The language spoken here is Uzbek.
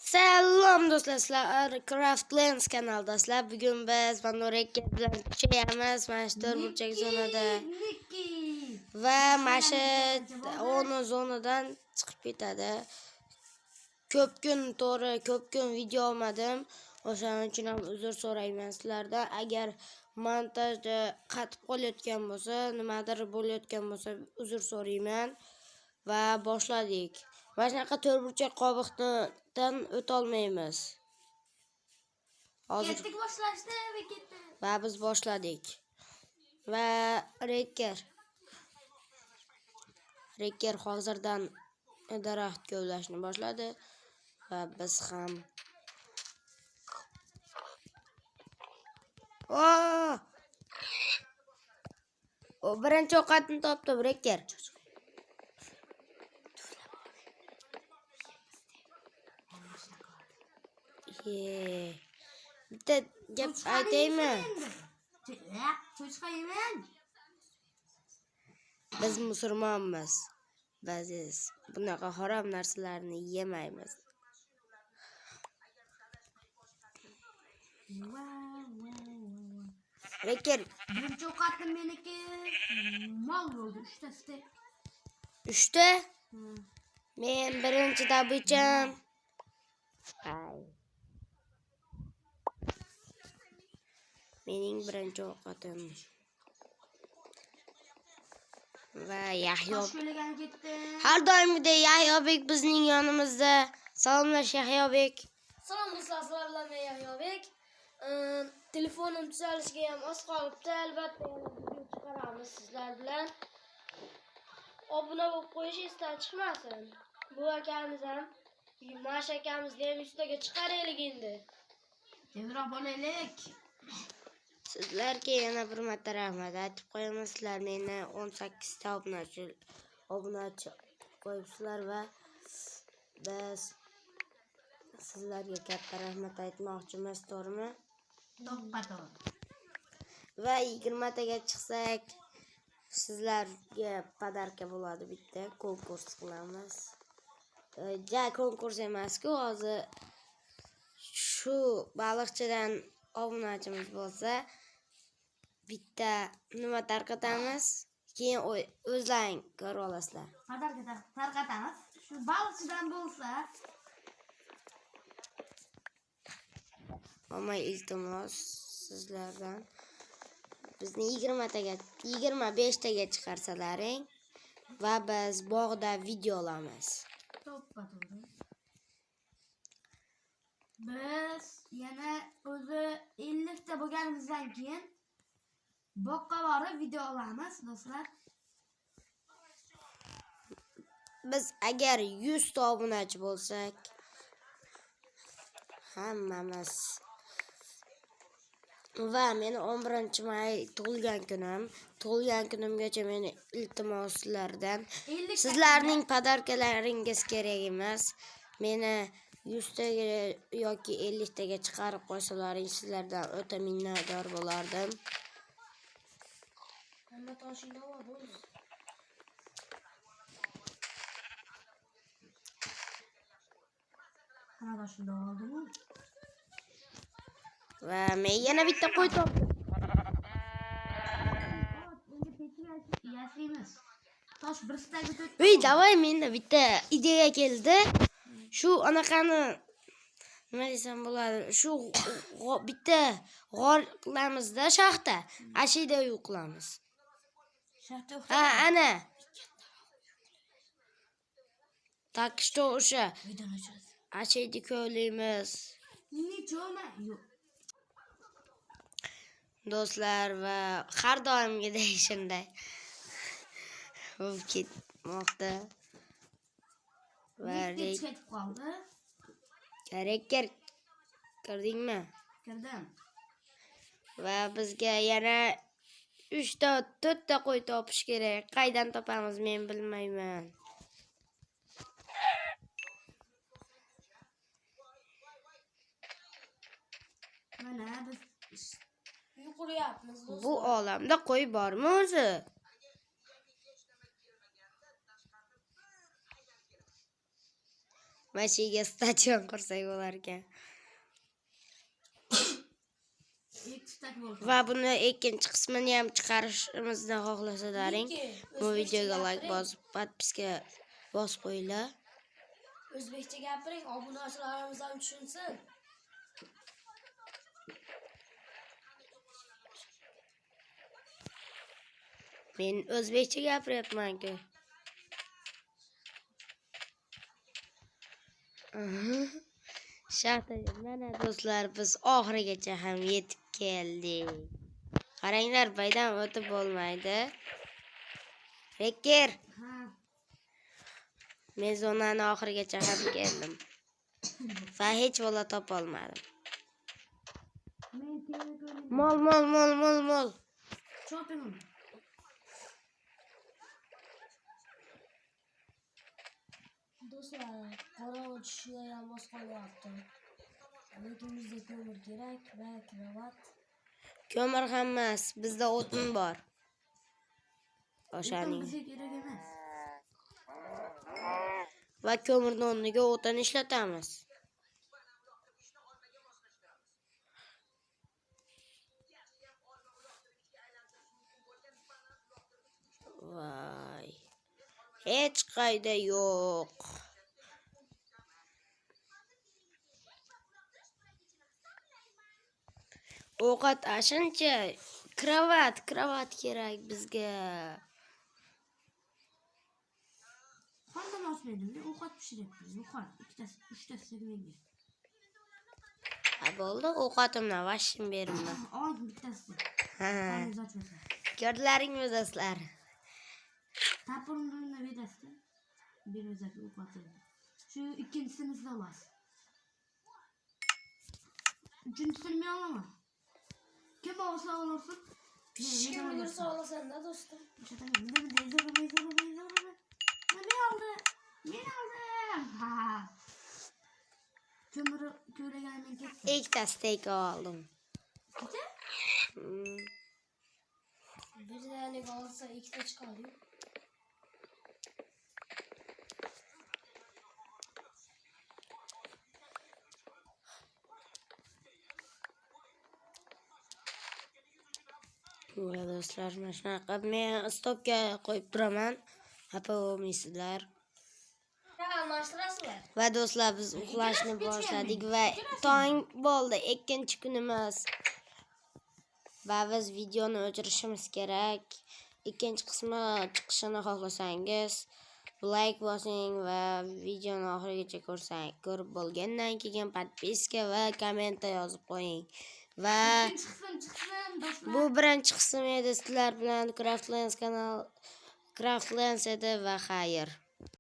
Salom do'stlar, sizlar Craftlands kanalidasizlar. Bugun biz Pandora'ga bilan kuchayamiz. Mana shu burchak zonada va mana shu 10 zonadan chiqib ketadi. Ko'p kun video olmadim. O'shaning uchun ham uzr so'rayman sizlardan. Agar montajda qatib qolayotgan bo'lsa, nimadir bo'layotgan bo'lsa, uzr so'rayman va boshladik. Mana shunaqa to'rtburchak qobiqdan o'tolmaymiz. Hozir ketdik boshlashdi va ketdi. Va biz boshladik. Va Reker hozirdan daraxt kovlashni boshladi va biz ham o birinchi ovqatni topdi Reker. Bitta gap aytaymi? Cho'chqa yemen. Biz musulmonmiz. Biz bunaqa harom narsalarni yemaymiz. Reker, Birinchi ovqatim meniki mol bo'ldi, 3 ta steak. 3 ta? Men birinchi tabicham. Mening birinchi ovqatim. Va Yahyo. Toshko'lagan ketdi. Har doimgidek Yahyobek bizning yonimizda. Salomlash Yahyobek. Salom do'stlar, sizlar bilan men Yahyobek. Telefonim tuzalishiga ham oz qolibdi. Albatta yana video chiqaramiz sizlar bilan. Obuna bo'lib qo'yish esdan chiqmasin. Bu akamiz ham, Mash akamizni ham ustaga chiqaraylik endi. Tezroq bo'laylik. Sizlarga yana bir marta rahmat aytib qo'yaman. Sizlar meni 18 ta obunachi qo'yibsizlar va biz sizlarga katta rahmat aytmoqchimiz, to'g'rimi? To'g'ri. Va 20 taga chiqsak sizlarga podarka bo'ladi, bitta konkurs qilamiz. Konkurs emas-ku, hozir shu baliqchidan obunachimiz bo'lsa bitta nima tarqatamiz, keyin o'zlaring ko'rib olasizlar. Podarka tarqatamiz. Shu baliqchidan bo'lsa, Ammo iltimos sizlardan bizni 25 taga chiqarsalaring va biz bog'da video olamiz. to'g'ri. Biz yana o'zi 50 ta bo'lganimizdan keyin boqqa borib video olamiz do'stlar. Biz agar 100 ta obunachi bo'lsak, hammamiz va meni 11-may tug'ilgan kunimgacha meni iltimoslardan sizlarning podarkalaringiz kerak emas. Meni 100 taga yoki 50 taga chiqarib qo'ysalaring sizlardan o'ta minnatdor bo'lardim. Hamma toshingda bor bo'ldi. Qanaqa shunda oldimi? Va men yana bitta qo'y topdim. Endi pechga yasaymiz. Tosh bir staga to'rt. Davay, menda bitta ideya keldi. Shu anaqani nima desam bo'ladi? Shu bitta g'or qilamizda, shaxta. Ashida uy qilamiz. Shaxta Ana. Tak что o'sha videoni ochamiz. ashida ko'laymiz. Nechoma? Yo'q. Do'stlar va har doimgidek shunday bo'lib ketmoqda. Va ketib qoldi. Reker kirdingmi? Kirdim. Va bizga yana 3 ta 4 ta qo'y topish kerak. Qaydan topamiz men bilmayman. Mana biz Yuquryapmiz do'stlar. Bu olamda qo'y bormi o'zi? Mashiga stadion qursak bo'lar ekan. Ikki stak bo'ldi. Va buni ikkinchi qismini ham chiqarishimizni xohlasalaring, bu videoga like bosib, podpiska bosib qo'yinglar. O'zbekcha gapiring, obunachilarimiz ham tushunsin. Men o'zbekcha gapiryapman-ku. Shahtaga mana do'stlar, biz oxirigacha ham yetib keldik. Qaranglar, baydan o'tib bo'lmaydi. Reker, Ha. men zonani oxirigacha ham keldim. Va hech bola topolmadim. Men telefon Mol. chopim. Do'stlar, qorong'i tushishga ham oz qolyapti. Lekin bizga ko'mir kerak va kravat. Ko'mir ham emas, bizda o'tin bor. O'shaning. Bizga kerak emas. Va ko'mirni o'rniga o'tin ishlatamiz. Voy. Hech qayda yo'q. Ovqat ashuncha kravat kerak bizga. Qanday ochmaydim? Men ovqat pishiryapman. Yuqori, ikkitasi, uchtasi menga. Ha bo'ldi, ovqatimni vashim berimman. Ol bittasi. Ha. Qanday ochmasa. Ko'rdilaringmi do'stlar? Tapurni bedasda. Bir o'zak ovqatni. Shu ikkinchisini siz olasiz. Uchinchisini men olaman. Kim olsa olursun. Pishishga ulgursa olasan-da do'stim. Men oldim. Ko'miri ko'raganim ketdi. Ikkita steak oldim. Bir tane olsa ikkita chiqadi. Va do'stlar, mana shunaqa men stopga qo'yib turaman. Xafa bo'lmaysizlar. Almashtirasizlar. Va do'stlar, biz uxlashni boshladik va tong bo'ldi, ikkinchi kunimiz. Va biz videoni o'chirishimiz kerak. Ikkinchi qismi chiqishini xohlasangiz, like bosing va videoni oxirigacha ko'rib bo'lgandan keyin podpiska va kommentda yozib qo'ying. Va Chiqsin do'stlar. bu birinchi qism edi, sizlar bilan Craftlands edi va xayr.